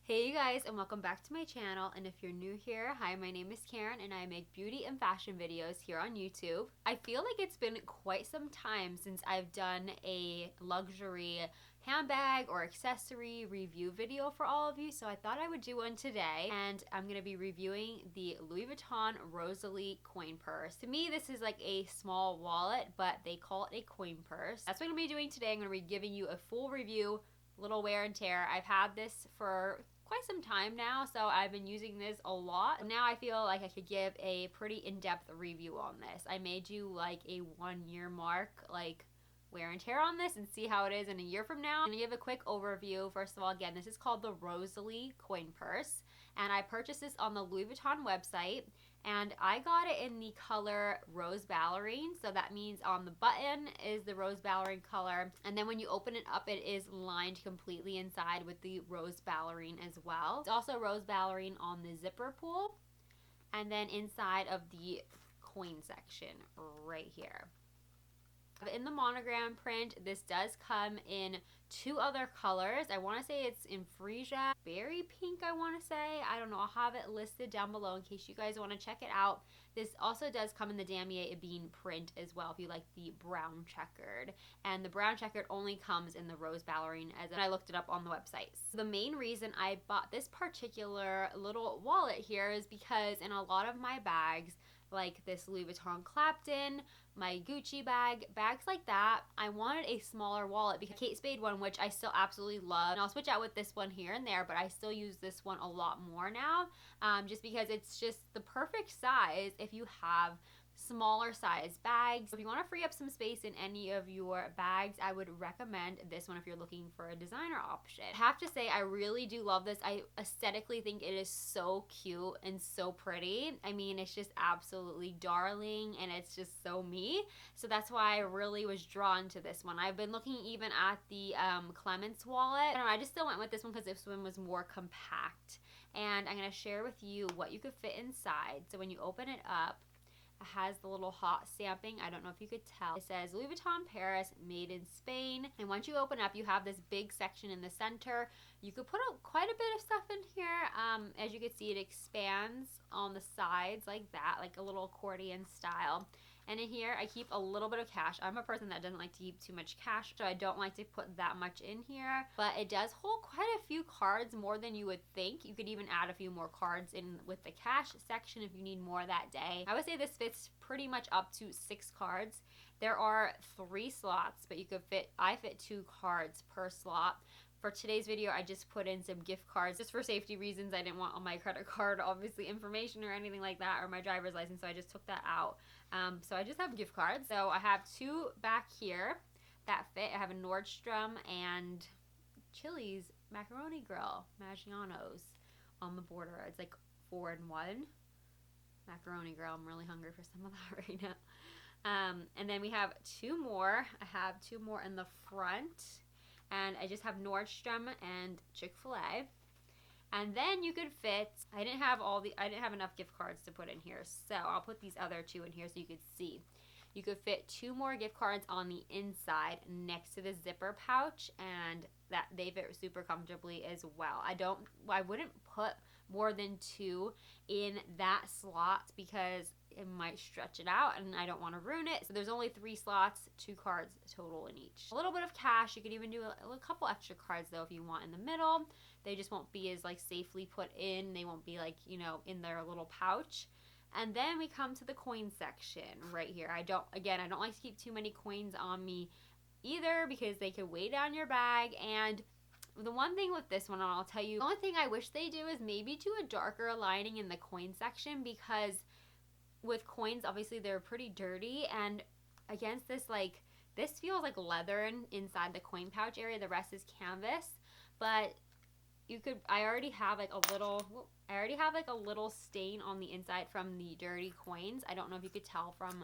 Hey you guys, and welcome back to my channel. And if you're new here, hi, my name is Karen and I make beauty and fashion videos here on YouTube. I feel like it's been quite some time since I've done a luxury handbag or accessory review video for all of you, so I thought I would do one today. And I'm going to be reviewing the Louis Vuitton Rosalie Coin Purse. To me, this is like a small wallet, but they call it a coin purse. That's what I'm going to be doing today. I'm going to be giving you a full review, little wear and tear. I've had this for quite some time now, so I've been using this a lot. Now I feel like I could give a pretty in-depth review on this. I may do like a 1-year mark, like wear and tear on this, and see how it is in a year from now. I'm gonna give a quick overview. First of all, again, this is called the Rosalie Coin Purse, and I purchased this on the Louis Vuitton website, and I got it in the color Rose Ballerine. So that means on the button is the Rose Ballerine color, and then when you open it up, it is lined completely inside with the Rose Ballerine as well. It's also Rose Ballerine on the zipper pull, and then inside of the coin section right here. In the monogram print, this does come in 2 other colors. I want to say it's in freesia, berry pink, I want to say. I don't know. I'll have it listed down below in case you guys want to check it out. This also does come in the damier ebene print as well if you like the brown checkered. And the brown checkered only comes in the Rose Ballerine, as I looked it up on the website. So the main reason I bought this particular little wallet here is because in a lot of my bags, like this Louis Vuitton Clapton, my Gucci bag, bags like that, I wanted a smaller wallet because Kate Spade one, which I still absolutely love, and I'll switch out with this one here and there, but I still use this one a lot more now, just because it's just the perfect size if you have smaller size bags. If you want to free up some space in any of your bags, I would recommend this one if you're looking for a designer option. I have to say, I really do love this. I aesthetically think it is so cute and so pretty. I mean, it's just absolutely darling, and it's just so me. So that's why I really was drawn to this one. I've been looking even at the Clements wallet. I don't know, I just still went with this one because this one was more compact. And I'm going to share with you what you could fit inside. So when you open it up, it has the little hot stamping. I don't know if you could tell. It says Louis Vuitton Paris, made in Spain. And once you open up, you have this big section in the center. You could put quite a bit of stuff in here. As you can see, it expands on the sides like that, like a little accordion style. And in here, I keep a little bit of cash. I'm a person that doesn't like to keep too much cash, so I don't like to put that much in here. But it does hold quite a few cards, more than you would think. You could even add a few more cards in with the cash section if you need more that day. I would say this fits pretty much up to 6 cards. There are 3 slots, but I fit 2 cards per slot. For today's video, I just put in some gift cards just for safety reasons. I didn't want all my credit card, obviously, information or anything like that, or my driver's license, so I just took that out. So I just have gift cards. So I have 2 back here that fit. I have a Nordstrom and Chili's Macaroni Grill, Maggiano's on the border. It's like 4 in 1. Macaroni Grill. I'm really hungry for some of that right now. And then we have 2 more. I have 2 more in the front. And I just have Nordstrom and Chick-fil-A. And then you could fit, I didn't have enough gift cards to put in here, so I'll put these other 2 in here so you could see. You could fit 2 more gift cards on the inside next to the zipper pouch, and that they fit super comfortably as well. I wouldn't put more than 2 in that slot because it might stretch it out and I don't want to ruin it. So there's only 3 slots, 2 cards total in each. A little bit of cash. You could even do a couple extra cards though if you want in the middle. They just won't be as like safely put in. They won't be like, you know, in their little pouch. And then we come to the coin section right here. I don't like to keep too many coins on me either because they could weigh down your bag. And the one thing with this one, and I'll tell you, the only thing I wish they do is maybe do a darker lining in the coin section, because with coins, obviously they're pretty dirty, and against this, like, this feels like leather inside the coin pouch area. The rest is canvas, but I already have like a little stain on the inside from the dirty coins. I don't know if you could tell from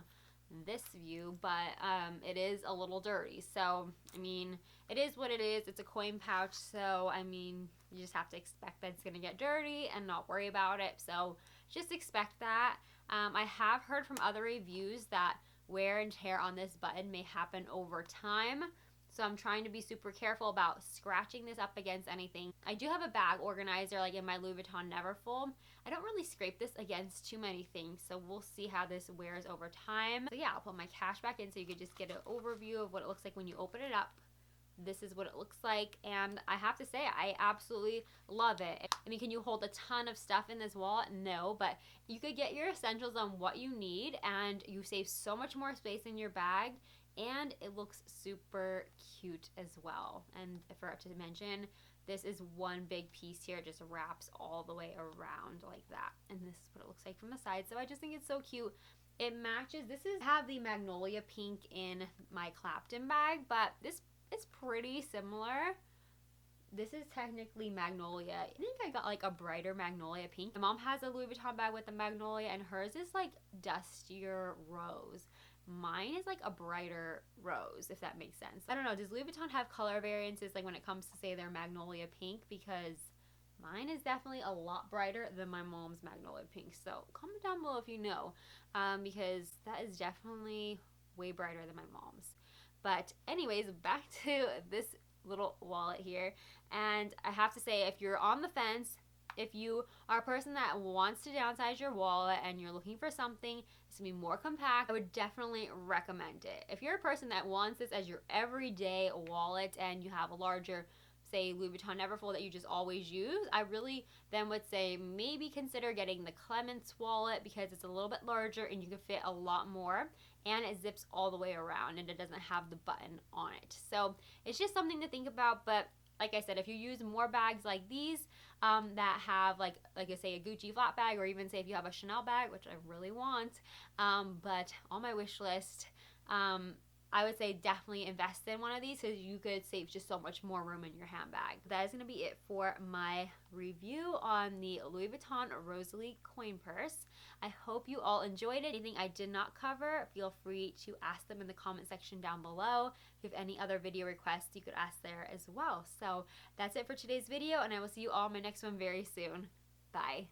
this view, but it is a little dirty. So I mean, it is what it is. It's a coin pouch, so I mean, you just have to expect that it's gonna get dirty and not worry about it. So just expect that. I have heard from other reviews that wear and tear on this button may happen over time. So I'm trying to be super careful about scratching this up against anything. I do have a bag organizer like in my Louis Vuitton Neverfull. I don't really scrape this against too many things, so we'll see how this wears over time. So yeah, I'll put my cash back in so you could just get an overview of what it looks like when you open it up. This is what it looks like, and I have to say I absolutely love it. I mean, can you hold a ton of stuff in this wallet? No, but you could get your essentials on what you need, and you save so much more space in your bag, and it looks super cute as well. And I forgot to mention, this is one big piece here. It just wraps all the way around like that, and this is what it looks like from the side. So I just think it's so cute. It matches. This is have the magnolia pink in my Clapton bag, but this it's pretty similar. This is technically magnolia. I think I got like a brighter magnolia pink. My mom has a Louis Vuitton bag with the magnolia, and hers is like dustier rose. Mine is like a brighter rose, if that makes sense. I don't know, does Louis Vuitton have color variances like when it comes to say their magnolia pink? Because mine is definitely a lot brighter than my mom's magnolia pink. So comment down below if you know, because that is definitely way brighter than my mom's. But anyways, back to this little wallet here. And I have to say, if you're on the fence, if you are a person that wants to downsize your wallet and you're looking for something that's going to be more compact, I would definitely recommend it. If you're a person that wants this as your everyday wallet and you have a larger, say, Louis Vuitton Neverfull that you just always use, I really then would say maybe consider getting the Clemence wallet, because it's a little bit larger and you can fit a lot more, and it zips all the way around and it doesn't have the button on it. So it's just something to think about. But like I said, if you use more bags like these that have like I say a Gucci flat bag, or even say if you have a Chanel bag, which I really want, but on my wish list, I would say definitely invest in one of these, because you could save just so much more room in your handbag. That is going to be it for my review on the Louis Vuitton Rosalie Coin Purse. I hope you all enjoyed it. Anything I did not cover, feel free to ask them in the comment section down below. If you have any other video requests, you could ask there as well. So that's it for today's video, and I will see you all in my next one very soon. Bye.